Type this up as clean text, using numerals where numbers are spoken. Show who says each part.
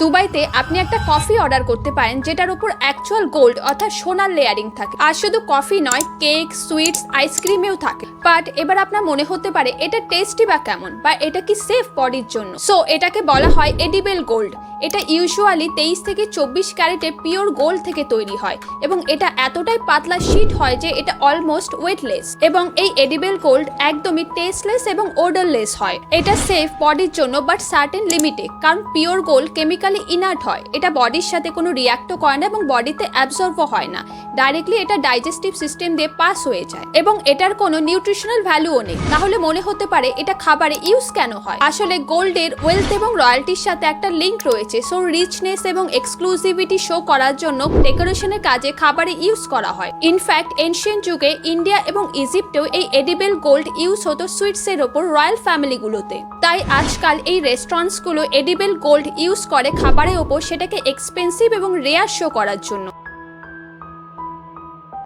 Speaker 1: দুবাইতে আপনি একটা কফি অর্ডার করতে পারেন যেটার উপর অ্যাকচুয়াল গোল্ড অর্থাৎ সোনার লেয়ারিং থাকে। আর শুধু কফি নয়, কেক, সুইটস, আইসক্রিমেও থাকে। বাট এবার আপনার মনে হতে পারে এটা টেস্টি বা কেমন, বা এটা কি সেফ বডির জন্য। সো এটাকে বলা হয় এডিবল গোল্ড। এটা ইউজুয়ালি 23 থেকে 24 ক্যারেটের পিওর গোল্ড থেকে তৈরি হয় এবং এটা এতটাই পাতলা শীট হয় যে এটা অলমোস্ট ওয়েটলেস। এবং এই এডিবল গোল্ড একদমই টেস্টলেস এবং ওডরলেস হয়। এটা সেফ বডির জন্য বাট সার্টেন লিমিটে, কারণ পিওর গোল্ড কেমিক্যালি ইনার্ট হয়। এটা বডির সাথে কোনো রিয়াক্টও করে না এবং বডিতে অ্যাবজর্বও হয় না। ডাইরেক্টলি এটা ডাইজেস্টিভ সিস্টেম দিয়ে পাস হয়ে যায় এবং এটার কোনো নিউট্রিশনাল ভ্যালুও নেই। তাহলে মনে হতে পারে এটা খাবারে ইউজ কেন হয়। আসলে গোল্ডের ওয়েলথ এবং রয়্যালটির সাথে একটা লিঙ্ক রয়েছে। সো রিচনেস এবং এক্সক্লুসিভিটি শো করার জন্য ডেকোরেশনের কাজে খাবারে ইউজ করা হয়। ইনফ্যাক্ট এনশিয়েন্ট যুগে ইন্ডিয়া এবং ইজিপ্টেও এই এডিবল গোল্ড ইউজ হতো সুইটসের ওপর রয়্যাল ফ্যামিলিগুলোতে। তাই আজকাল এই রেস্টুরেন্টসগুলো এডিবল গোল্ড ইউজ করে খাবারের ওপর, সেটাকে এক্সপেন্সিভ এবং রেয়ার শো করার জন্য।